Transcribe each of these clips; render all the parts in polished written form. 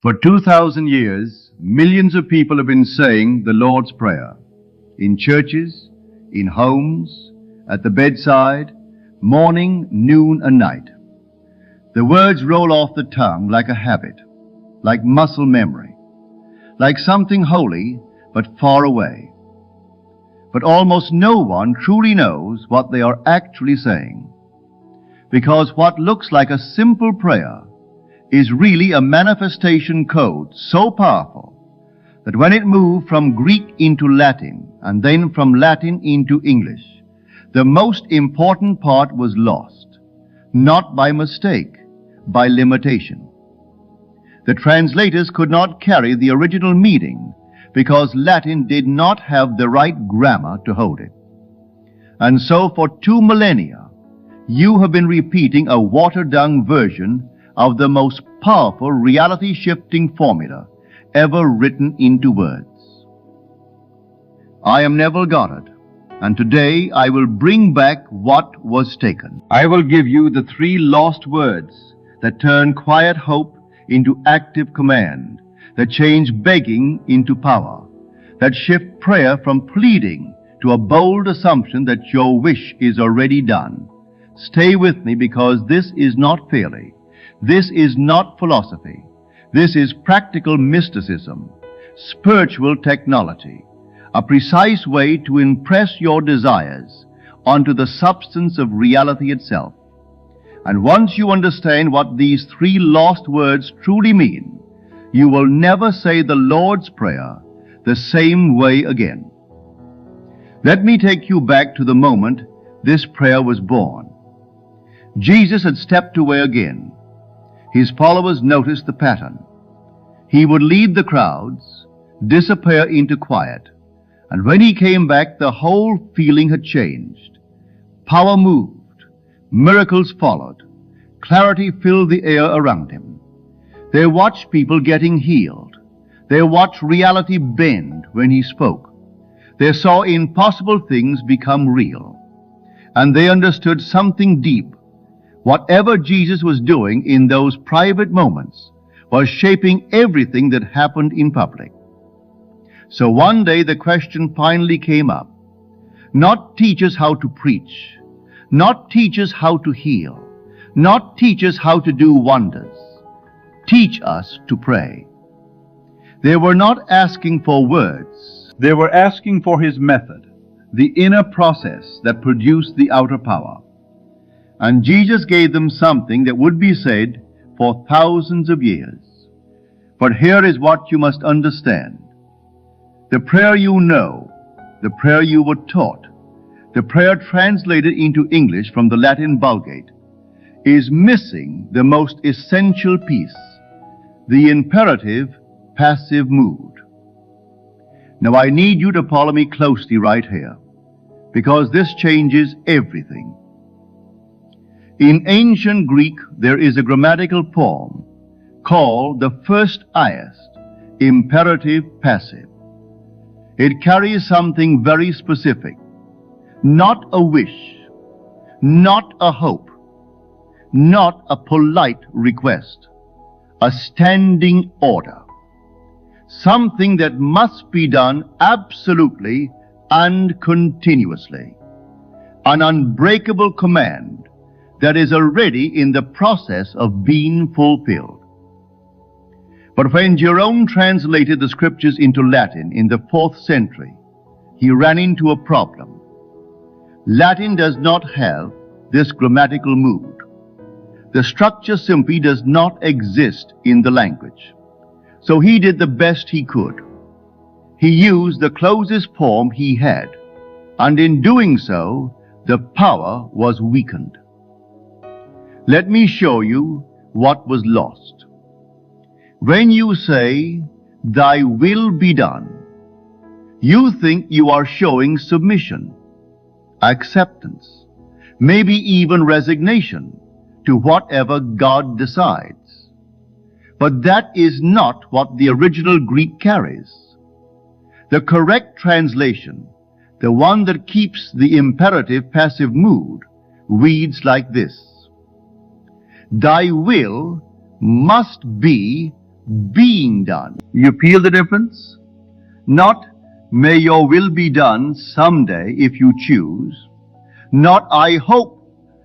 For 2,000 years, millions of people have been saying the Lord's Prayer in churches, in homes, at the bedside, morning, noon, and night. The words roll off the tongue like a habit, like muscle memory, like something holy but far away. But almost no one truly knows what they are actually saying, because what looks like a simple prayer is really a manifestation code so powerful that when it moved from Greek into Latin and then from Latin into English, the most important part was lost, not by mistake, by limitation. The translators could not carry the original meaning because Latin did not have the right grammar to hold it. And so for 2 millennia, you have been repeating a watered-down version of the most powerful reality-shifting formula ever written into words. I am Neville Goddard, and today I will bring back what was taken. I will give you the 3 lost words that turn quiet hope into active command, that change begging into power, that shift prayer from pleading to a bold assumption that your wish is already done. Stay with me, because this is not fairy. This is not philosophy. This is practical mysticism, spiritual technology, a precise way to impress your desires onto the substance of reality itself. And once you understand what these 3 lost words truly mean, you will never say the Lord's Prayer the same way again. Let me take you back to the moment this prayer was born. Jesus had stepped away again. His followers noticed the pattern. He would lead the crowds, disappear into quiet, and when he came back, the whole feeling had changed. Power moved, miracles followed, clarity filled the air around him. They watched people getting healed. They watched reality bend when he spoke. They saw impossible things become real. And they understood something deep. Whatever Jesus was doing in those private moments was shaping everything that happened in public. So one day the question finally came up. Not teach us how to preach, not teach us how to heal, not teach us how to do wonders. Teach us to pray. They were not asking for words. They were asking for his method, the inner process that produced the outer power. And Jesus gave them something that would be said for thousands of years. But here is what you must understand. The prayer you know, the prayer you were taught, the prayer translated into English from the Latin Vulgate, is missing the most essential piece, the imperative passive mood. Now I need you to follow me closely right here, because this changes everything. In ancient Greek, there is a grammatical form called the first aorist, imperative passive. It carries something very specific, not a wish, not a hope, not a polite request, a standing order, something that must be done absolutely and continuously, an unbreakable command that is already in the process of being fulfilled. But when Jerome translated the scriptures into Latin in the 4th century, he ran into a problem. Latin does not have this grammatical mood. The structure simply does not exist in the language. So he did the best he could. He used the closest form he had, and in doing so, the power was weakened. Let me show you what was lost. When you say, "Thy will be done," you think you are showing submission, acceptance, maybe even resignation to whatever God decides. But that is not what the original Greek carries. The correct translation, the one that keeps the imperative passive mood, reads like this: Thy will must be being done. You feel the difference? Not, may your will be done someday if you choose. Not, I hope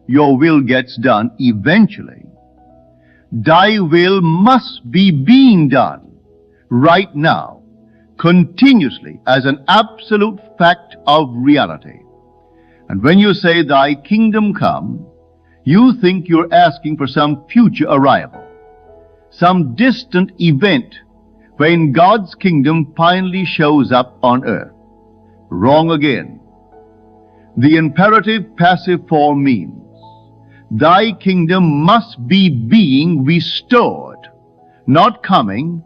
your will gets done eventually. Thy will must be being done right now, continuously, as an absolute fact of reality. And when you say, thy kingdom come, you think you're asking for some future arrival, some distant event when God's kingdom finally shows up on earth. Wrong again. The imperative passive form means thy kingdom must be being restored, not coming,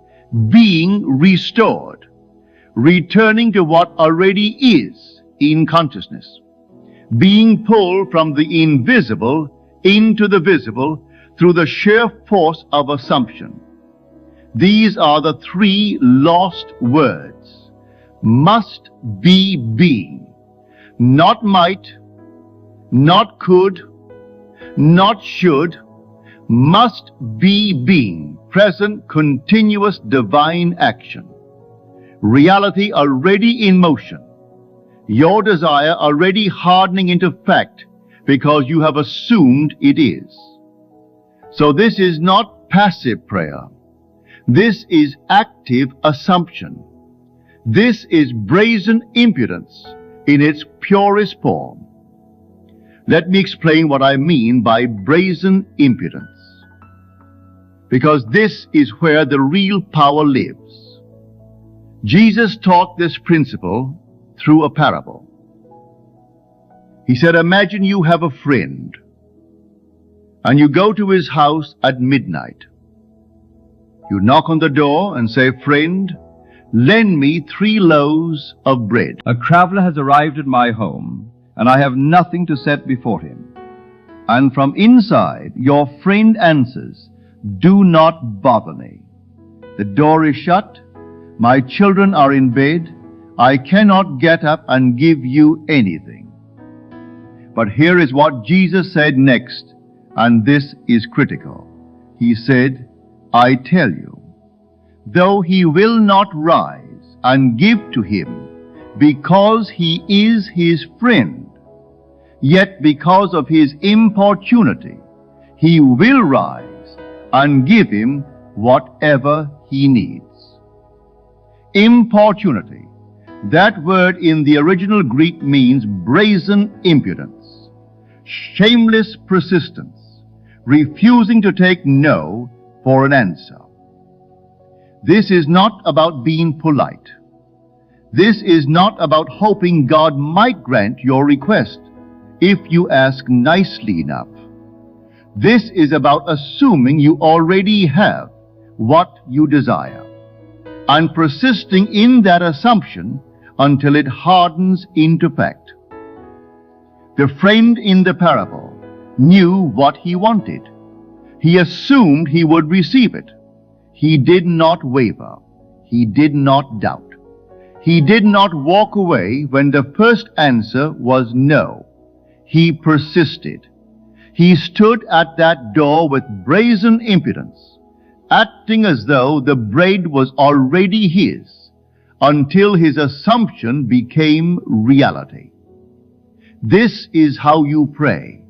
being restored, returning to what already is in consciousness, being pulled from the invisible into the visible through the sheer force of assumption. These are the three lost words. Must be being. Not might, not could, not should, must be being. Present, continuous, divine action. Reality already in motion. Your desire already hardening into fact because you have assumed it is. So this is not passive prayer. This is active assumption. This is brazen impudence in its purest form. Let me explain what I mean by brazen impudence, because this is where the real power lives. Jesus taught this principle through a parable. He said, imagine you have a friend and you go to his house at midnight. You knock on the door and say, friend, lend me 3 loaves of bread. A traveler has arrived at my home and I have nothing to set before him. And from inside, your friend answers, do not bother me. The door is shut. My children are in bed. I cannot get up and give you anything. But here is what Jesus said next, and this is critical. He said, I tell you, though he will not rise and give to him because he is his friend, yet because of his importunity, he will rise and give him whatever he needs. Importunity. That word in the original Greek means brazen impudence, shameless persistence, refusing to take no for an answer. This is not about being polite. This is not about hoping God might grant your request if you ask nicely enough. This is about assuming you already have what you desire and persisting in that assumption until it hardens into fact. The friend in the parable knew what he wanted. He assumed he would receive it. He did not waver. He did not doubt. He did not walk away when the first answer was no. He persisted. He stood at that door with brazen impudence, acting as though the bread was already his, until his assumption became reality. This is how you pray.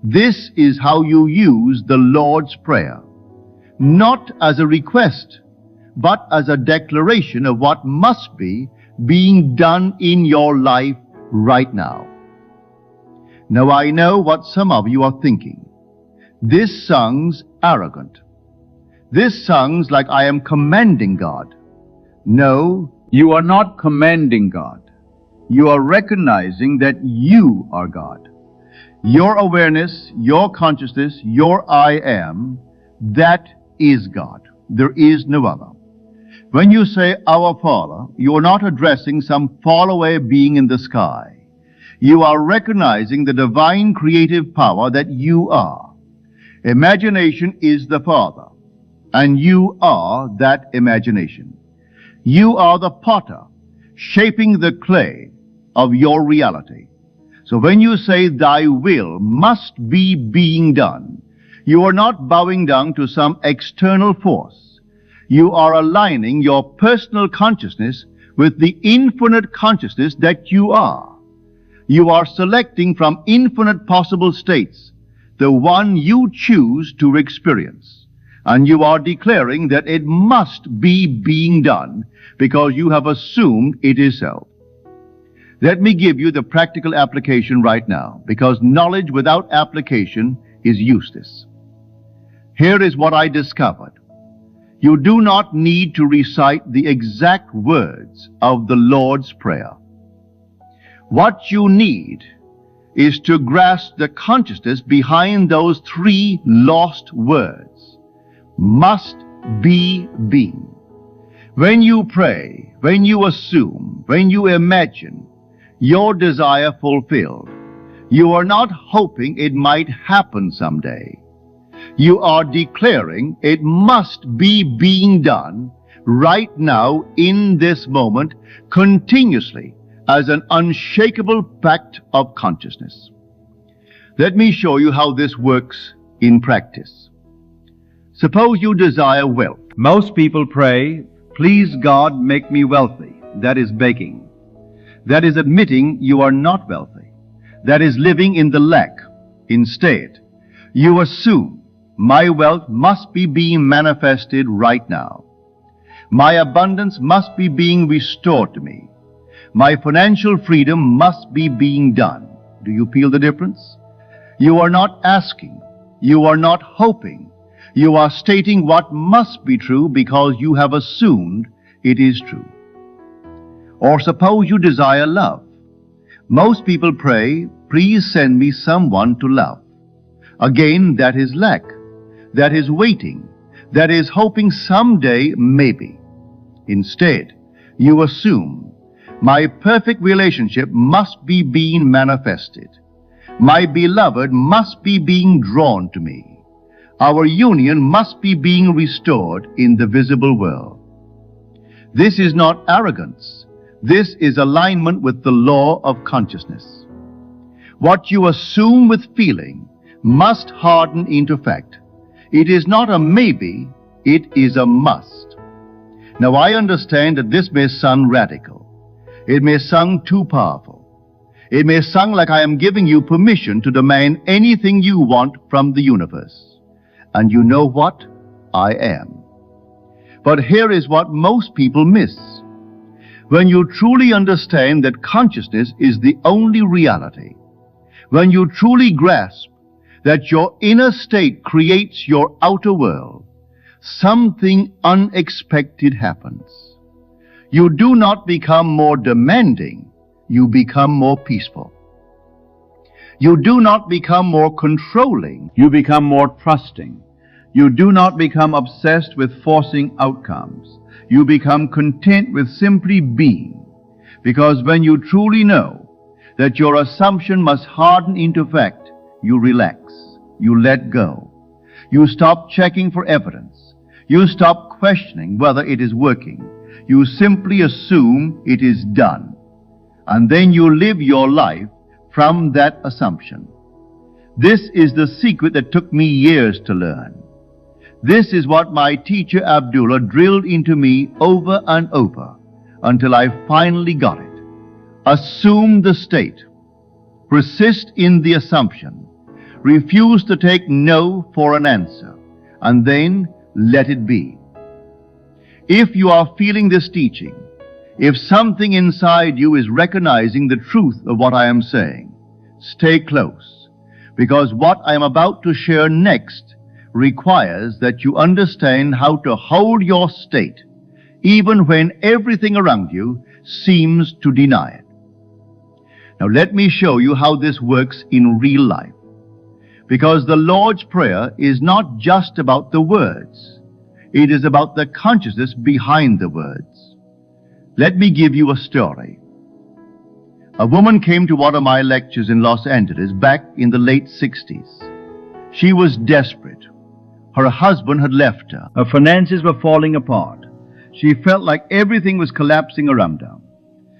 This is how you use the Lord's Prayer, not as a request, but as a declaration of what must be being done in your life right now. Now I know what some of you are thinking. This sounds arrogant. This sounds like I am commanding God. No, you are not commanding God. You are recognizing that you are God. Your awareness, your consciousness, your I am, that is God. There is no other. When you say, Our Father, you are not addressing some far-away being in the sky. You are recognizing the divine creative power that you are. Imagination is the Father, and you are that imagination. You are the potter, shaping the clay of your reality. So when you say, Thy will must be being done, you are not bowing down to some external force. You are aligning your personal consciousness with the infinite consciousness that you are. You are selecting from infinite possible states the one you choose to experience. And you are declaring that it must be being done because you have assumed it is so. Let me give you the practical application right now, because knowledge without application is useless. Here is what I discovered. You do not need to recite the exact words of the Lord's Prayer. What you need is to grasp the consciousness behind those three lost words. Must be being. When you pray, when you assume, when you imagine your desire fulfilled, you are not hoping it might happen someday. You are declaring it must be being done right now in this moment, continuously, as an unshakable fact of consciousness. Let me show you how this works in practice. Suppose you desire wealth. Most people pray, "Please God, make me wealthy." That is begging. That is admitting you are not wealthy. That is living in the lack. Instead, you assume, my wealth must be being manifested right now. My abundance must be being restored to me. My financial freedom must be being done. Do you feel the difference? You are not asking. You are not hoping. You are stating what must be true because you have assumed it is true. Or suppose you desire love. Most people pray, "Please send me someone to love." Again, that is lack. That is waiting. That is hoping someday, maybe. Instead, you assume, my perfect relationship must be being manifested. My beloved must be being drawn to me. Our union must be being restored in the visible world. This is not arrogance. This is alignment with the law of consciousness. What you assume with feeling must harden into fact. It is not a maybe, it is a must. Now I understand that this may sound radical. It may sound too powerful. It may sound like I am giving you permission to demand anything you want from the universe. And you know what? I am. But here is what most people miss. When you truly understand that consciousness is the only reality, when you truly grasp that your inner state creates your outer world, something unexpected happens. You do not become more demanding, you become more peaceful. You do not become more controlling, you become more trusting. You do not become obsessed with forcing outcomes. You become content with simply being. Because when you truly know that your assumption must harden into fact, you relax, you let go. You stop checking for evidence. You stop questioning whether it is working. You simply assume it is done. And then you live your life from that assumption. This is the secret that took me years to learn. This is what my teacher Abdullah drilled into me over and over until I finally got it. Assume the state. Persist in the assumption. Refuse to take no for an answer. And then let it be. If you are feeling this teaching, if something inside you is recognizing the truth of what I am saying, stay close, because what I am about to share next requires that you understand how to hold your state, even when everything around you seems to deny it. Now let me show you how this works in real life, because the Lord's Prayer is not just about the words. It is about the consciousness behind the words. Let me give you a story. A woman came to one of my lectures in Los Angeles back in the late 60s. She was desperate. Her husband had left her. Her finances were falling apart. She felt like everything was collapsing around her.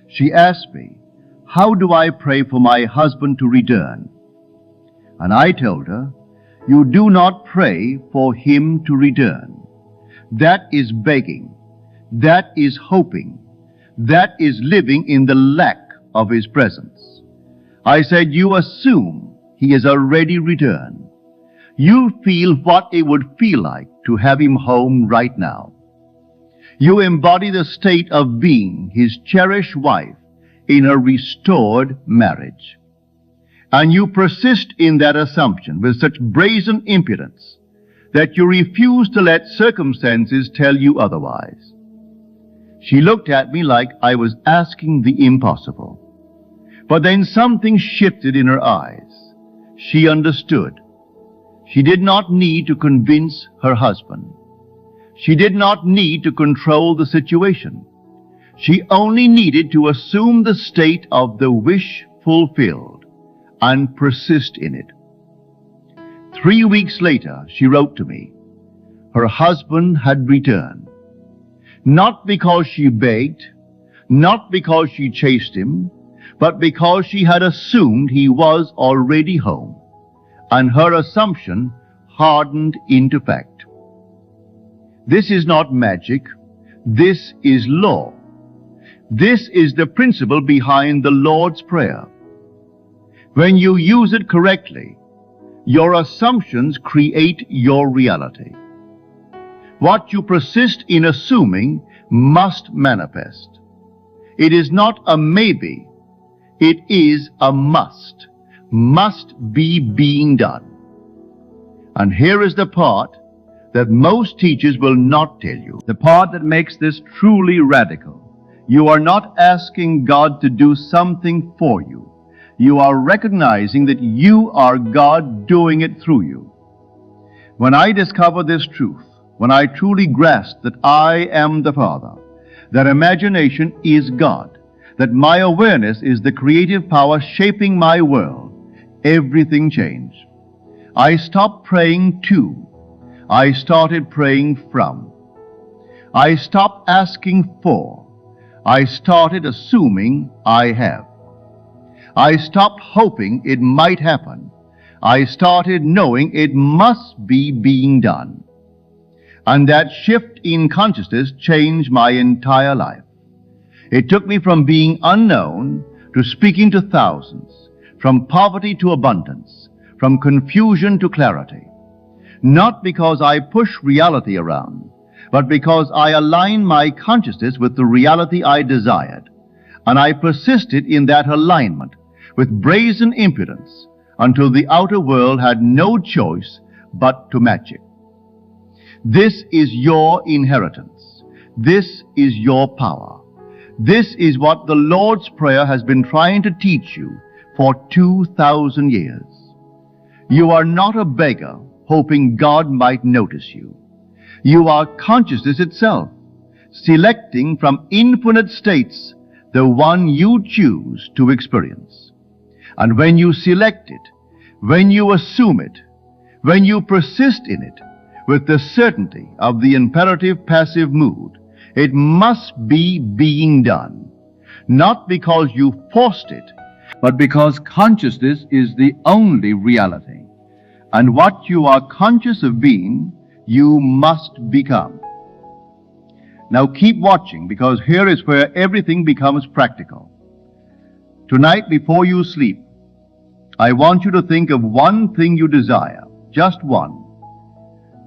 She asked me, "How do I pray for my husband to return?" And I told her, "You do not pray for him to return. That is begging. That is hoping. That is living in the lack of His presence. I said, you assume He has already returned. You feel what it would feel like to have Him home right now. You embody the state of being His cherished wife in a restored marriage. And you persist in that assumption with such brazen impudence that you refuse to let circumstances tell you otherwise. She looked at me like I was asking the impossible. But then something shifted in her eyes. She understood. She did not need to convince her husband. She did not need to control the situation. She only needed to assume the state of the wish fulfilled and persist in it. 3 weeks later, she wrote to me. Her husband had returned. Not because she begged, not because she chased him, but because she had assumed he was already home, and her assumption hardened into fact. This is not magic. This is law. This is the principle behind the Lord's Prayer. When you use it correctly, your assumptions create your reality. What you persist in assuming must manifest. It is not a maybe. It is a must. Must be being done. And here is the part that most teachers will not tell you. The part that makes this truly radical. You are not asking God to do something for you. You are recognizing that you are God doing it through you. When I discover this truth, when I truly grasp that I am the Father, that imagination is God, that my awareness is the creative power shaping my world, everything changed. I stopped praying to. I started praying from. I stopped asking for. I started assuming I have. I stopped hoping it might happen. I started knowing it must be being done. And that shift in consciousness changed my entire life. It took me from being unknown to speaking to thousands, from poverty to abundance, from confusion to clarity. Not because I pushed reality around, but because I aligned my consciousness with the reality I desired, and I persisted in that alignment with brazen impudence until the outer world had no choice but to match it. This is your inheritance. This is your power. This is what the Lord's Prayer has been trying to teach you for 2,000 years. You are not a beggar hoping God might notice you. You are consciousness itself, selecting from infinite states the one you choose to experience. And when you select it, when you assume it, when you persist in it, with the certainty of the imperative passive mood, it must be being done, not because you forced it, but because consciousness is the only reality. And what you are conscious of being, you must become. Now keep watching, because here is where everything becomes practical. Tonight, before you sleep, I want you to think of one thing you desire, just one.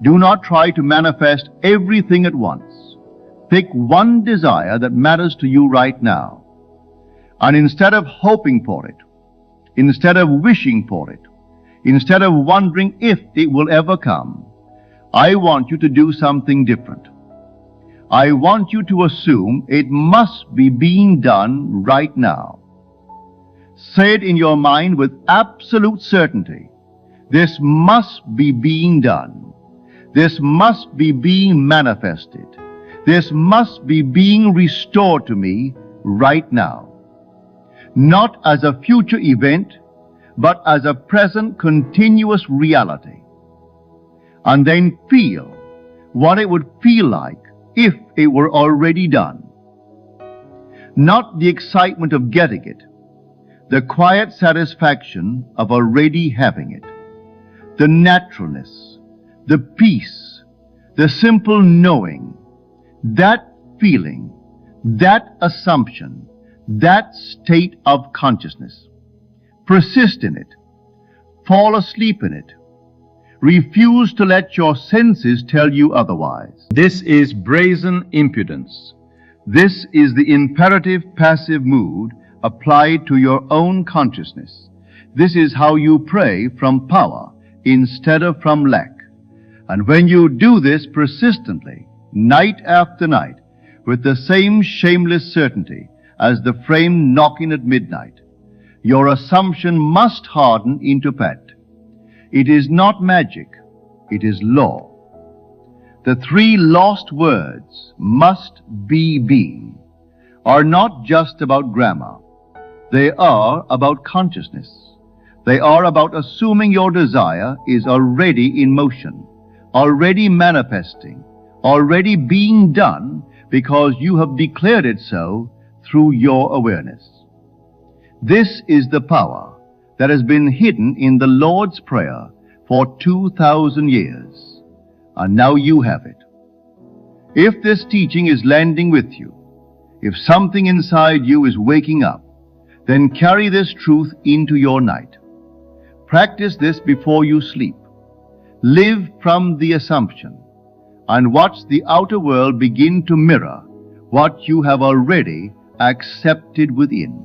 Do not try to manifest everything at once. Pick one desire that matters to you right now. And instead of hoping for it, instead of wishing for it, instead of wondering if it will ever come, I want you to do something different. I want you to assume it must be being done right now. Say it in your mind with absolute certainty. This must be being done. This must be being manifested. This must be being restored to me right now. Not as a future event, but as a present continuous reality. And then feel what it would feel like if it were already done. Not the excitement of getting it, the quiet satisfaction of already having it, the naturalness, the peace, the simple knowing, that feeling, that assumption, that state of consciousness. Persist in it. Fall asleep in it. Refuse to let your senses tell you otherwise. This is brazen impudence. This is the imperative passive mood applied to your own consciousness. This is how you pray from power instead of from lack. And when you do this persistently, night after night, with the same shameless certainty as the frame knocking at midnight, your assumption must harden into fact. It is not magic, it is law. The three lost words, must be being, are not just about grammar. They are about consciousness. They are about assuming your desire is already in motion, already manifesting, already being done because you have declared it so through your awareness. This is the power that has been hidden in the Lord's Prayer for 2,000 years, and now you have it. If this teaching is landing with you, if something inside you is waking up, then carry this truth into your night. Practice this before you sleep. Live from the assumption, and watch the outer world begin to mirror what you have already accepted within.